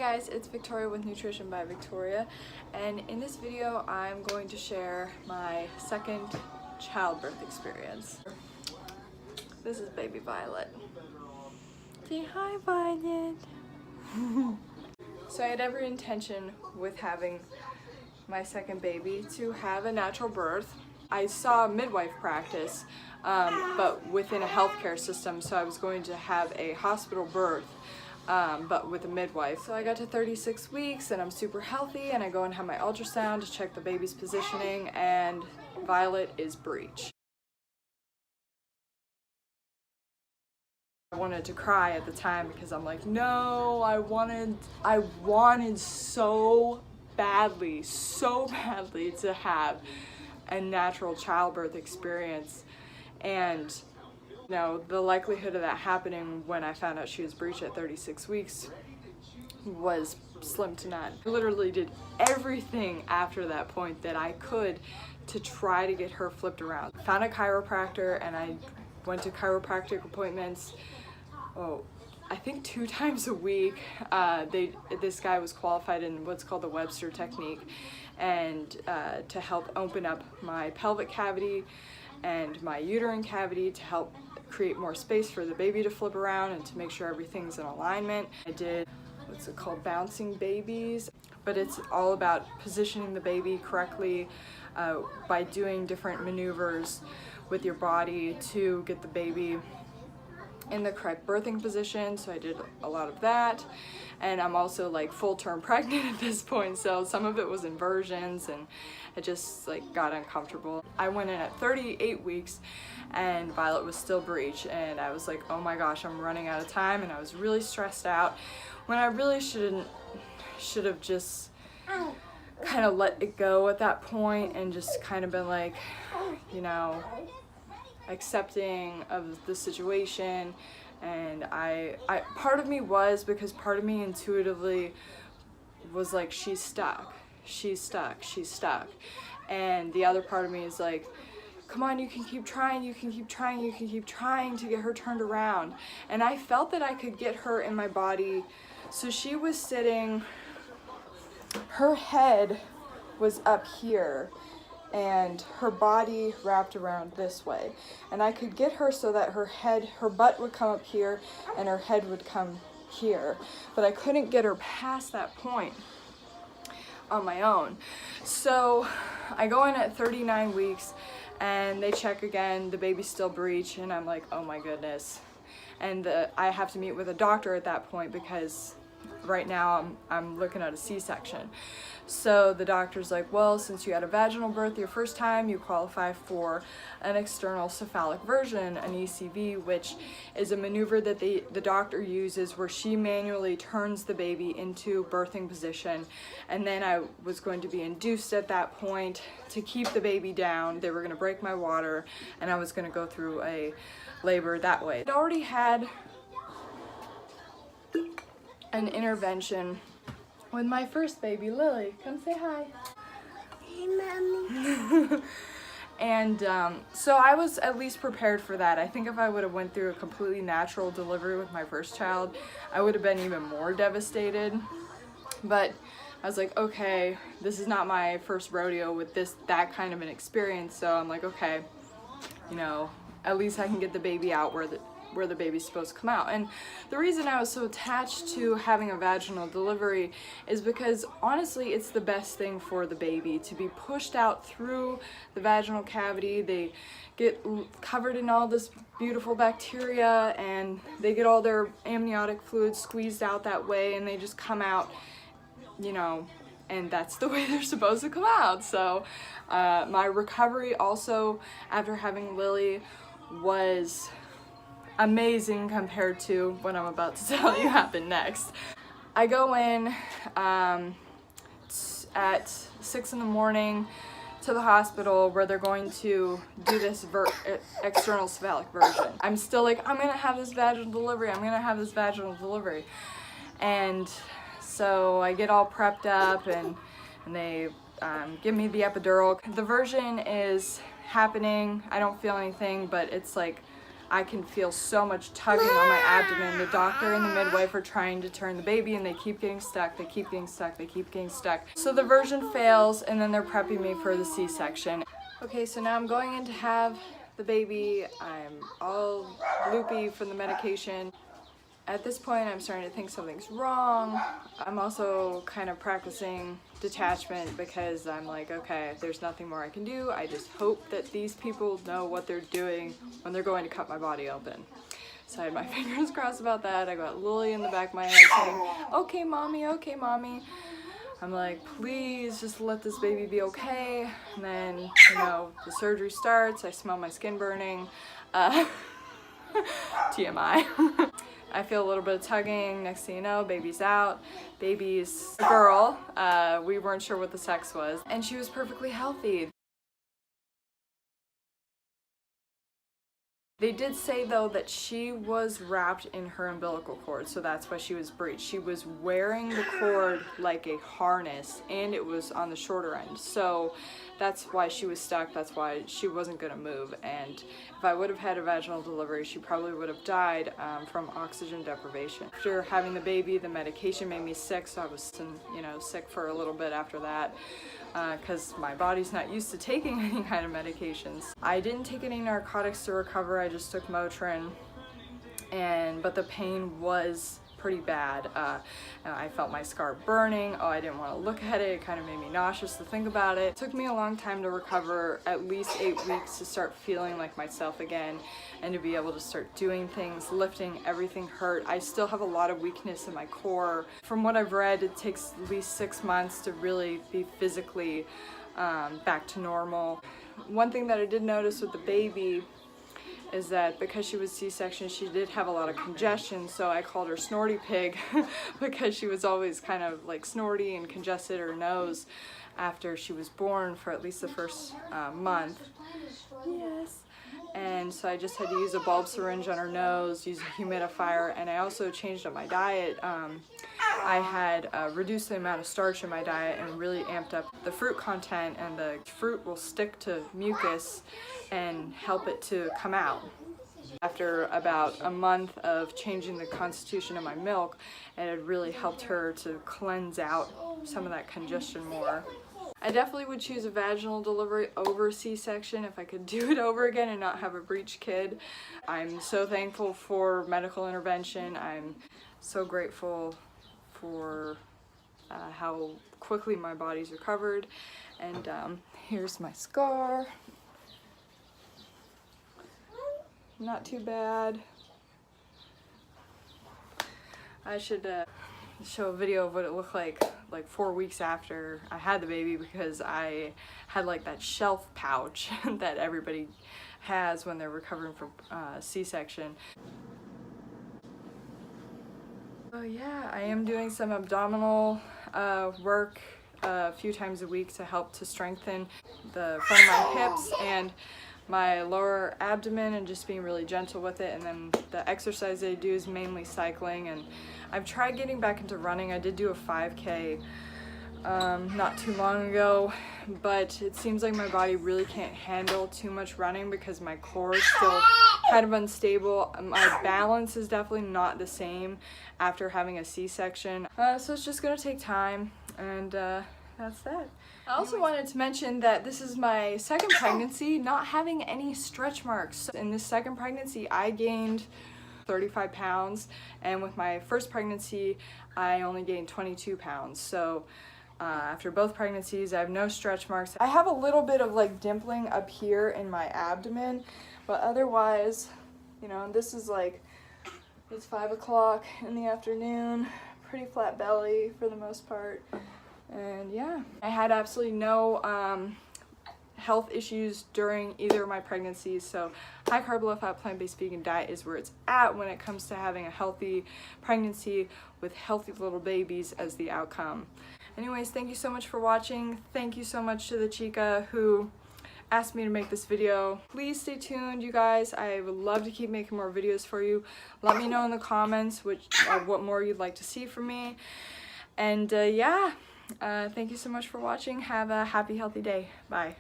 guys, it's Victoria with Nutrition by Victoria, and in this video I'm going to share my second childbirth experience. This is baby Violet. Say hi, Violet. So I had every intention with having my second baby to have a natural birth. I saw midwife practice, but within a healthcare system, so I was going to have a hospital birth. But with a midwife. So I got to 36 weeks and I'm super healthy, and I go and have my ultrasound to check the baby's positioning, and Violet is breech. I wanted to cry at the time because I'm like, no, I wanted so badly to have a natural childbirth experience, and no, the likelihood of that happening when I found out she was breech at 36 weeks was slim to none. I literally did everything after that point that I could to try to get her flipped around. Found a chiropractor, and I went to chiropractic appointments, I think 2 times a week. This guy was qualified in what's called the Webster technique, and to help open up my pelvic cavity and my uterine cavity to help create more space for the baby to flip around and to make sure everything's in alignment. I did what's it called, bouncing babies, but it's all about positioning the baby correctly by doing different maneuvers with your body to get the baby in the correct birthing position. So I did a lot of that, and I'm also like full-term pregnant at this point, so some of it was inversions and it just like got uncomfortable. I went in at 38 weeks and Violet was still breech, and I was like, oh my gosh, I'm running out of time, and I was really stressed out when I really should have just kind of let it go at that point and just kind of been like, you know, accepting of the situation. And I part of me was, because part of me intuitively was like, she's stuck, and the other part of me is like, come on, you can keep trying, you can keep trying to get her turned around. And I felt that I could get her in my body. So she was sitting, her head was up here and her body wrapped around this way, and I could get her so that her butt would come up here and her head would come here, but I couldn't get her past that point on my own. So I go in at 39 weeks and they check again, the baby's still breech, and I'm like, oh my goodness. And I have to meet with a doctor at that point because right now I'm looking at a C-section. So the doctor's like, well, since you had a vaginal birth your first time, you qualify for an external cephalic version, an ECV, which is a maneuver that the doctor uses where she manually turns the baby into birthing position. And then I was going to be induced at that point to keep the baby down. They were going to break my water, and I was going to go through a labor that way. I'd already had an intervention with my first baby, Lily. Come say hi. Hey, Mommy. And so I was at least prepared for that. I think if I would have went through a completely natural delivery with my first child, I would have been even more devastated. But I was like, okay, this is not my first rodeo with that kind of an experience. So I'm like, okay, you know, at least I can get the baby out where the baby's supposed to come out. And the reason I was so attached to having a vaginal delivery is because honestly it's the best thing for the baby to be pushed out through the vaginal cavity. They get covered in all this beautiful bacteria, and they get all their amniotic fluid squeezed out that way, and they just come out, you know, and that's the way they're supposed to come out. So my recovery also after having Lily was amazing compared to what I'm about to tell you happened next. I go in at 6 in the morning to the hospital where they're going to do this external cephalic version. I'm still like, I'm gonna have this vaginal delivery, and so I get all prepped up, and they give me the epidural. The version is happening. I don't feel anything, but it's like I can feel so much tugging on my abdomen. The doctor and the midwife are trying to turn the baby and they keep getting stuck, they keep getting stuck, they keep getting stuck. So the version fails and then they're prepping me for the C-section. Okay, so now I'm going in to have the baby. I'm all loopy from the medication. At this point, I'm starting to think something's wrong. I'm also kind of practicing detachment because I'm like, okay, there's nothing more I can do. I just hope that these people know what they're doing when they're going to cut my body open. So I had my fingers crossed about that. I got Lily in the back of my head saying, okay, mommy, okay, mommy. I'm like, please just let this baby be okay. And then, you know, the surgery starts. I smell my skin burning. TMI. I feel a little bit of tugging. Next thing you know, baby's out. Baby's a girl. We weren't sure what the sex was. And she was perfectly healthy. They did say though that she was wrapped in her umbilical cord, so that's why she was breached. She was wearing the cord like a harness and it was on the shorter end. So that's why she was stuck, that's why she wasn't gonna move. And if I would have had a vaginal delivery, she probably would have died from oxygen deprivation. After having the baby, the medication made me sick, so I was, you know, sick for a little bit after that. Because my body's not used to taking any kind of medications. I didn't take any narcotics to recover, I just took Motrin, but the pain was pretty bad. I felt my scar burning. Oh, I didn't want to look at it. It kind of made me nauseous to think about it. It took me a long time to recover, at least 8 weeks, to start feeling like myself again and to be able to start doing things, lifting. Everything hurt. I still have a lot of weakness in my core. From what I've read, it takes at least 6 months to really be physically back to normal. One thing that I did notice with the baby is that because she was C-section, she did have a lot of congestion, so I called her Snorty Pig because she was always kind of like snorty and congested her nose after she was born for at least the first month. Yes. And so I just had to use a bulb syringe on her nose, use a humidifier, and I also changed up my diet. I had reduced the amount of starch in my diet and really amped up the fruit content, and the fruit will stick to mucus and help it to come out. After about a month of changing the constitution of my milk, it had really helped her to cleanse out some of that congestion more. I definitely would choose a vaginal delivery over C-section if I could do it over again and not have a breech kid. I'm so thankful for medical intervention. I'm so grateful for how quickly my body's recovered. And here's my scar. Not too bad. I should show a video of what it looked like 4 weeks after I had the baby, because I had like that shelf pouch that everybody has when they're recovering from C-section. So yeah, I am doing some abdominal work a few times a week to help to strengthen the front of my hips and my lower abdomen, and just being really gentle with it. And then the exercise I do is mainly cycling, and I've tried getting back into running. I did do a 5K not too long ago, but it seems like my body really can't handle too much running because my core is still kind of unstable. My balance is definitely not the same after having a C-section, so it's just gonna take time, and that's that. I also wanted to mention that this is my second pregnancy not having any stretch marks. In this second pregnancy, I gained 35 pounds, and with my first pregnancy, I only gained 22 pounds. So after both pregnancies, I have no stretch marks. I have a little bit of like dimpling up here in my abdomen, but otherwise, you know, this is like, it's 5 o'clock in the afternoon, pretty flat belly for the most part. And yeah, I had absolutely no health issues during either of my pregnancies, so high carb, low fat, plant-based vegan diet is where it's at when it comes to having a healthy pregnancy with healthy little babies as the outcome. Anyways, thank you so much for watching. Thank you so much to the chica who asked me to make this video. Please stay tuned, you guys. I would love to keep making more videos for you. Let me know in the comments what more you'd like to see from me. And yeah. Thank you so much for watching. Have a happy, healthy day. Bye.